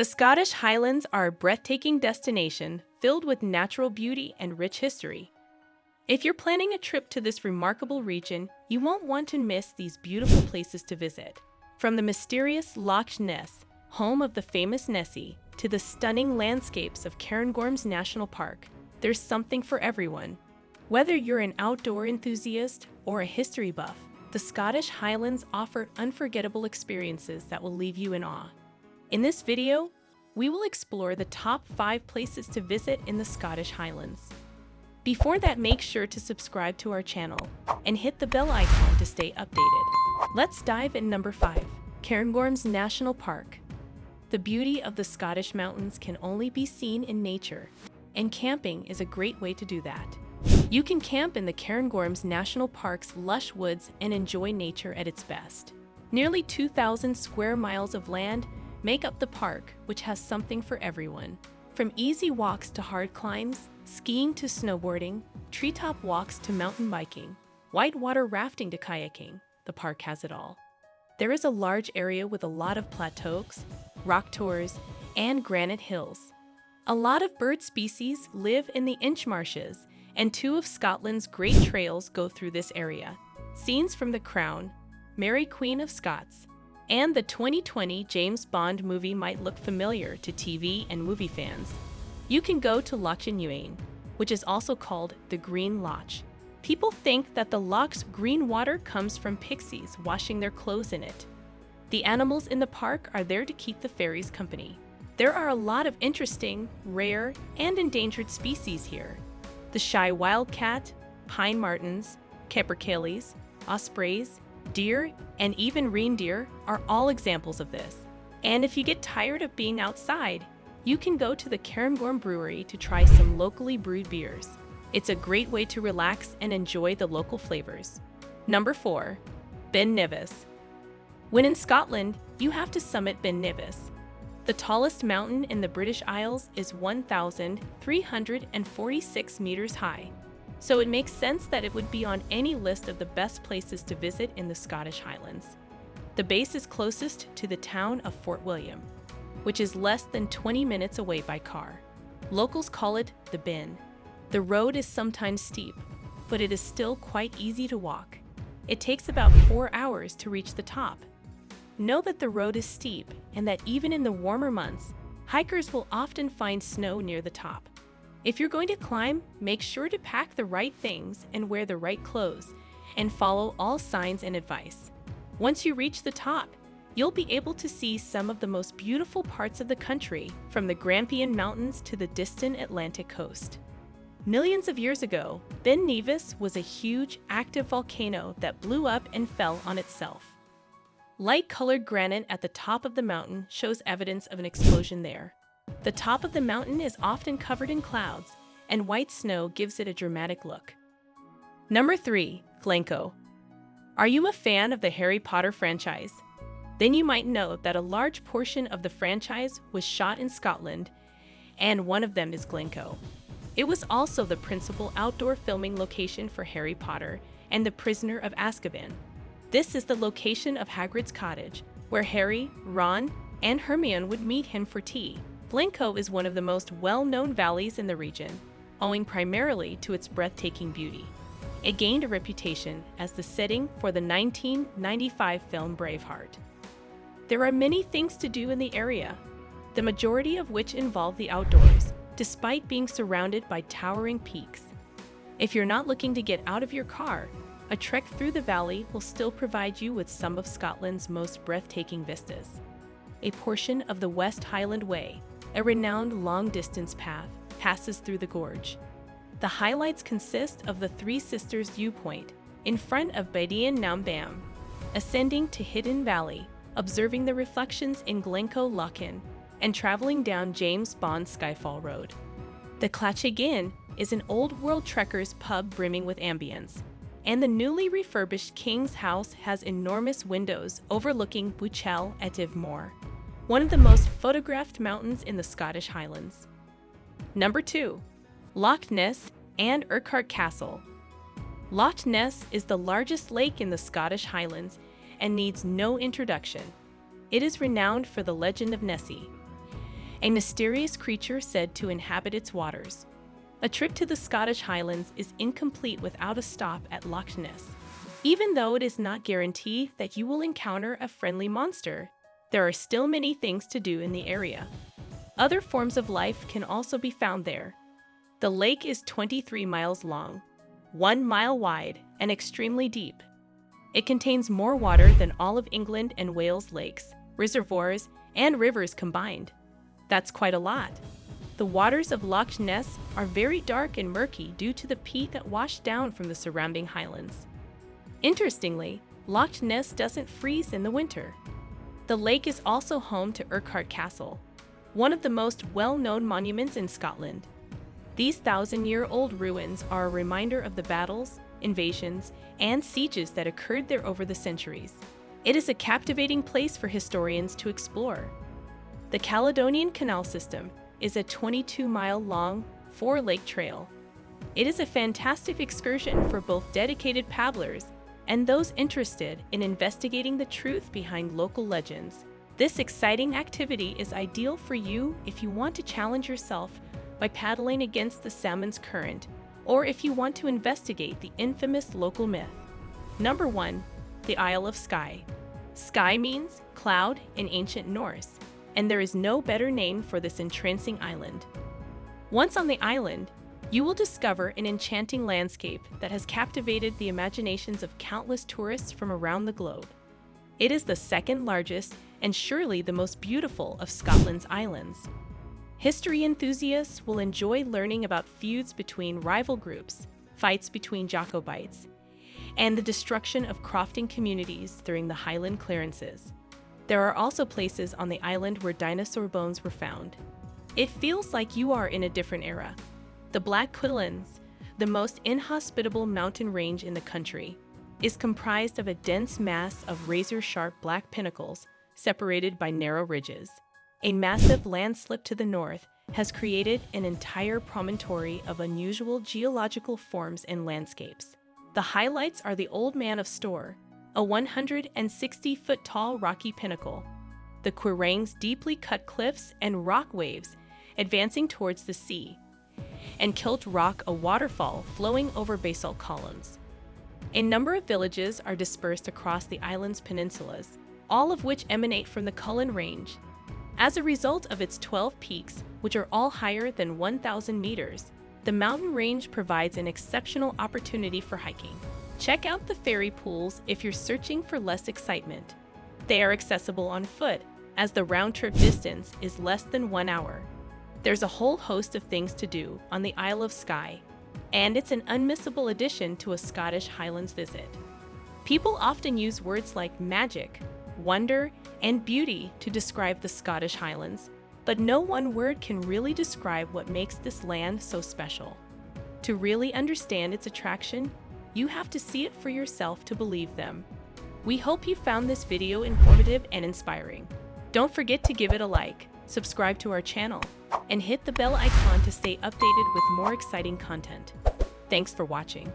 The Scottish Highlands are a breathtaking destination filled with natural beauty and rich history. If you're planning a trip to this remarkable region, you won't want to miss these beautiful places to visit. From the mysterious Loch Ness, home of the famous Nessie, to the stunning landscapes of Cairngorms National Park, there's something for everyone. Whether you're an outdoor enthusiast or a history buff, the Scottish Highlands offer unforgettable experiences that will leave you in awe. In this video, we will explore the top 5 places to visit in the Scottish Highlands. Before that, make sure to subscribe to our channel and hit the bell icon to stay updated. Let's dive in. Number 5. Cairngorms National Park. The beauty of the Scottish mountains can only be seen in nature, and camping is a great way to do that. You can camp in the Cairngorms National Park's lush woods and enjoy nature at its best. Nearly 2,000 square miles of land make up the park, which has something for everyone. From easy walks to hard climbs, skiing to snowboarding, treetop walks to mountain biking, whitewater rafting to kayaking, the park has it all. There is a large area with a lot of plateaus, rock tours, and granite hills. A lot of bird species live in the Inchmarshes, and 2 of Scotland's great trails go through this area. Scenes from The Crown, Mary Queen of Scots, and the 2020 James Bond movie might look familiar to TV and movie fans. You can go to Loch Ness, which is also called the Green Loch. People think that the loch's green water comes from pixies washing their clothes in it. The animals in the park are there to keep the fairies company. There are a lot of interesting, rare, and endangered species here. The Skye wildcat, pine martens, capercaillies, ospreys, deer, and even reindeer are all examples of this. And if you get tired of being outside, you can go to the Cairngorm Brewery to try some locally brewed beers. It's a great way to relax and enjoy the local flavors. Number 4. Ben Nevis. When in Scotland, you have to summit Ben Nevis. The tallest mountain in the British Isles is 1,346 meters high, so it makes sense that it would be on any list of the best places to visit in the Scottish Highlands. The base is closest to the town of Fort William, which is less than 20 minutes away by car. Locals call it the Bin. The road is sometimes steep, but it is still quite easy to walk. It takes about 4 hours to reach the top. Know that the road is steep and that even in the warmer months, hikers will often find snow near the top. If you're going to climb, make sure to pack the right things and wear the right clothes, and follow all signs and advice. Once you reach the top, you'll be able to see some of the most beautiful parts of the country, from the Grampian Mountains to the distant Atlantic coast. Millions of years ago, Ben Nevis was a huge, active volcano that blew up and fell on itself. Light-colored granite at the top of the mountain shows evidence of an explosion there. The top of the mountain is often covered in clouds, and white snow gives it a dramatic look. Number 3. Glencoe. Are you a fan of the Harry Potter franchise? Then you might know that a large portion of the franchise was shot in Scotland, and one of them is Glencoe. It was also the principal outdoor filming location for Harry Potter and the Prisoner of Azkaban. This is the location of Hagrid's cottage, where Harry, Ron, and Hermione would meet him for tea. Glencoe is one of the most well-known valleys in the region, owing primarily to its breathtaking beauty. It gained a reputation as the setting for the 1995 film Braveheart. There are many things to do in the area, the majority of which involve the outdoors, despite being surrounded by towering peaks. If you're not looking to get out of your car, a trek through the valley will still provide you with some of Scotland's most breathtaking vistas. A portion of the West Highland Way, a renowned long-distance path, passes through the gorge. The highlights consist of the Three Sisters viewpoint in front of Badian Nambam, ascending to Hidden Valley, observing the reflections in Glencoe Loch, and traveling down James Bond's Skyfall Road. The Clache Inn is an old-world trekkers pub brimming with ambience, and the newly refurbished King's House has enormous windows overlooking Buchel et Ivmore, one of the most photographed mountains in the Scottish Highlands. Number 2. Loch Ness and Urquhart Castle. Loch Ness is the largest lake in the Scottish Highlands and needs no introduction. It is renowned for the legend of Nessie, a mysterious creature said to inhabit its waters. A trip to the Scottish Highlands is incomplete without a stop at Loch Ness. Even though it is not guaranteed that you will encounter a friendly monster, there are still many things to do in the area. Other forms of life can also be found there. The lake is 23 miles long, 1 mile wide, and extremely deep. It contains more water than all of England and Wales lakes, reservoirs, and rivers combined. That's quite a lot. The waters of Loch Ness are very dark and murky due to the peat that washed down from the surrounding highlands. Interestingly, Loch Ness doesn't freeze in the winter. The lake is also home to Urquhart Castle, one of the most well-known monuments in Scotland. These thousand-year-old ruins are a reminder of the battles, invasions, and sieges that occurred there over the centuries. It is a captivating place for historians to explore. The Caledonian Canal System is a 22-mile-long, 4-lake trail. It is a fantastic excursion for both dedicated paddlers and those interested in investigating the truth behind local legends. This exciting activity is ideal for you if you want to challenge yourself by paddling against the salmon's current, or if you want to investigate the infamous local myth. Number 1. The Isle of Skye. Skye means cloud in ancient Norse, and there is no better name for this entrancing island. Once on the island, you will discover an enchanting landscape that has captivated the imaginations of countless tourists from around the globe. It is the second largest and surely the most beautiful of Scotland's islands. History enthusiasts will enjoy learning about feuds between rival groups, fights between Jacobites, and the destruction of crofting communities during the Highland clearances. There are also places on the island where dinosaur bones were found. It feels like you are in a different era. The Black Highlands, the most inhospitable mountain range in the country, is comprised of a dense mass of razor-sharp black pinnacles separated by narrow ridges. A massive landslip to the north has created an entire promontory of unusual geological forms and landscapes. The highlights are the Old Man of Storr, a 160-foot-tall rocky pinnacle, the Quirang's deeply cut cliffs and rock waves advancing towards the sea, and Kilt Rock, a waterfall flowing over basalt columns. A number of villages are dispersed across the island's peninsulas, all of which emanate from the Cullen Range. As a result of its 12 peaks, which are all higher than 1,000 meters, the mountain range provides an exceptional opportunity for hiking. Check out the fairy pools if you're searching for less excitement. They are accessible on foot, as the round-trip distance is less than 1 hour. There's a whole host of things to do on the Isle of Skye, and it's an unmissable addition to a Scottish Highlands visit. People often use words like magic, wonder, and beauty to describe the Scottish Highlands, but no one word can really describe what makes this land so special. To really understand its attraction, you have to see it for yourself to believe them. We hope you found this video informative and inspiring. Don't forget to give it a like, subscribe to our channel, and hit the bell icon to stay updated with more exciting content. Thanks for watching.